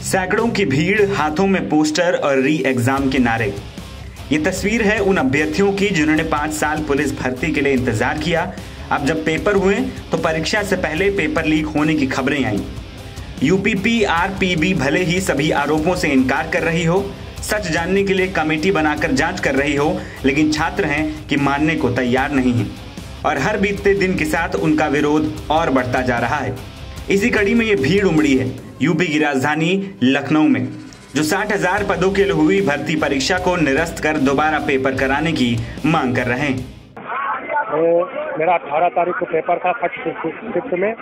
सैकड़ों की भीड़, हाथों में पोस्टर और री एग्जाम के नारे। ये तस्वीर है उन अभ्यर्थियों की जिन्होंने 5 साल पुलिस भर्ती के लिए इंतजार किया। अब जब पेपर हुए तो परीक्षा से पहले पेपर लीक होने की खबरें आईं। यूपीपीआरपीबी भले ही सभी आरोपों से इनकार कर रही हो, सच जानने के लिए कमेटी बनाकर जांच कर रही हो, लेकिन छात्र हैं कि मानने को तैयार नहीं हैं और हर बीतते दिन के साथ उनका विरोध और बढ़ता जा रहा है। इसी कड़ी में ये भीड़ उमड़ी है यूपी की राजधानी लखनऊ में, जो 60,000 पदों के लिए हुई भर्ती परीक्षा को निरस्त कर दोबारा पेपर कराने की मांग कर रहे हैं। मेरा 18 तारीख को पेपर था फर्स्ट शिफ्ट में,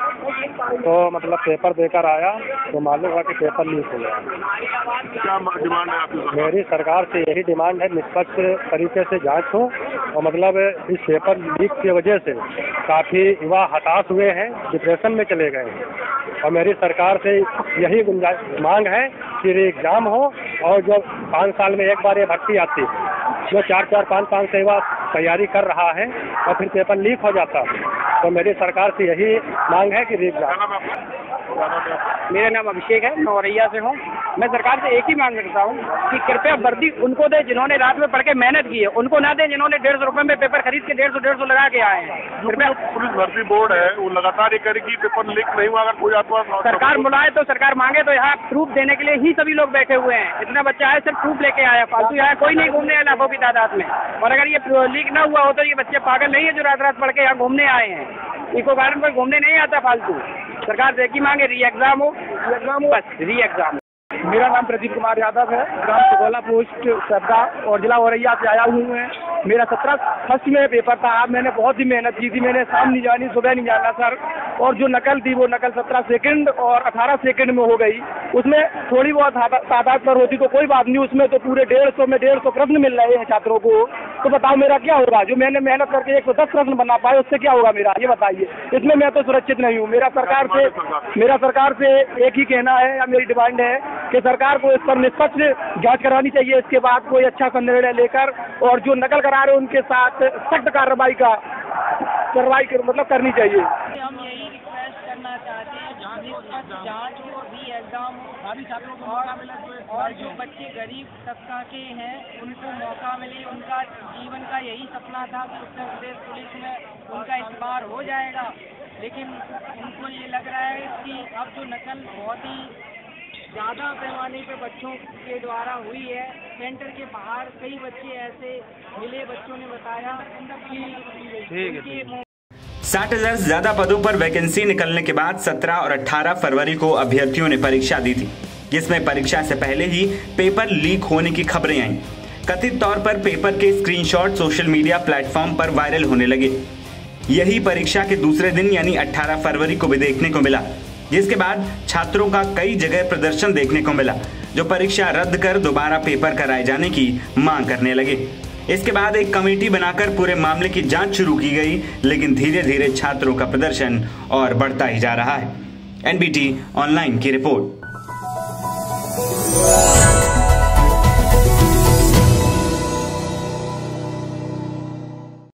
तो मतलब पेपर देकर आया तो मालूम हुआ कि पेपर लीक हो गया। क्या डिमांड है आपकी? मेरी सरकार से यही डिमांड है, निष्पक्ष तरीके से जांच हो और मतलब इस पेपर लीक की वजह से काफ़ी युवा हताश हुए हैं, डिप्रेशन में चले गए हैं और मेरी सरकार से यही मांग है कि एग्जाम हो और जो 5 साल में एक बार ये भर्ती आती है, जो 4-4, 5 साल से युवा तैयारी कर रहा है और फिर पेपर लीक हो जाता है, तो मेरी सरकार से यही मांग है कि मेरा नाम अभिषेक है, मैं औरैया से हूँ। मैं सरकार से एक ही मांग करता हूँ कि कृपया वर्दी उनको दे जिन्होंने रात में पढ़ के मेहनत की है, उनको ना दे जिन्होंने 150 रुपए में पेपर खरीद के 150 लगा के आए हैं। कृपया पुलिस भर्ती बोर्ड है वो लगातार ये करेगी, पेपर लीक नहीं हुआ। अगर कोई आपको सरकार बुलाए तो सरकार मांगे तो यहाँ प्रूफ देने के लिए ही सभी लोग बैठे हुए हैं। इतना बच्चा है सिर्फ प्रूफ लेके आया, फालतू यहाँ कोई नहीं घूमने आया लाखों की तादाद में। और अगर ये लीक ना हुआ हो तो ये बच्चे पागल नहीं है जो रात पढ़ के यहाँ घूमने आए हैं। इको गार्डन पर घूमने नहीं आता फालतू। सरकार से की मांगे री एग्जाम हो, बस री एग्जाम। मेरा नाम प्रदीप कुमार यादव है, ग्राम सुगोला पोस्ट सरदा और जिला औरैया से आया हूँ मैं। मेरा 17 फर्स्ट में पेपर था। मैंने बहुत ही मेहनत की थी, मैंने शाम नहीं जानी, सुबह नहीं जाना सर। और जो नकल थी वो नकल 17 सेकंड और 18 सेकंड में हो गई। उसमें थोड़ी बहुत तादाद पर होती तो कोई बात नहीं, उसमें तो पूरे 150 में 150 प्रश्न मिल रहे हैं छात्रों को। तो बताओ मेरा क्या होगा? जो मैंने मेहनत करके 110 प्रश्न बना पाए उससे क्या होगा मेरा, ये बताइए। इसमें मैं तो सुरक्षित नहीं हूँ। मेरा सरकार से एक ही कहना है या मेरी डिमांड है कि सरकार को इस पर निष्पक्ष जांच करवानी चाहिए। इसके बाद कोई अच्छा सा निर्णय लेकर और जो नकल करा रहे उनके साथ सख्त कार्रवाई मतलब करनी चाहिए। हम यही रिक्वेस्ट करना चाहते हैं जांच हो, री एग्जाम हो और जो बच्चे गरीब तबका के हैं उनको मौका मिले। उनका जीवन का यही सपना था कि उत्तर प्रदेश पुलिस में उनका इस बार हो जाएगा, लेकिन उनको ये लग रहा है कि अब जो नकल बहुत ही ज़्यादा पैमाने पे बच्चों के द्वारा हुई है। सेंटर के बाहर कई बच्चे ऐसे मिले, बच्चों ने बताया कि 60,000 से ज्यादा पदों पर वैकेंसी निकलने के बाद 17 और 18 फरवरी को अभ्यर्थियों ने परीक्षा दी थी, जिसमें परीक्षा से पहले ही पेपर लीक होने की खबरें आईं। कथित तौर पर पेपर के स्क्रीनशॉट सोशल मीडिया प्लेटफॉर्म पर वायरल होने लगे। यही परीक्षा के दूसरे दिन यानी 18 फरवरी को भी देखने को मिला, जिसके बाद छात्रों का कई जगह प्रदर्शन देखने को मिला, जो परीक्षा रद्द कर दोबारा पेपर कराए जाने की मांग करने लगे। इसके बाद एक कमेटी बनाकर पूरे मामले की जांच शुरू की गई, लेकिन धीरे धीरे छात्रों का प्रदर्शन और बढ़ता ही जा रहा है। एनबीटी ऑनलाइन की रिपोर्ट।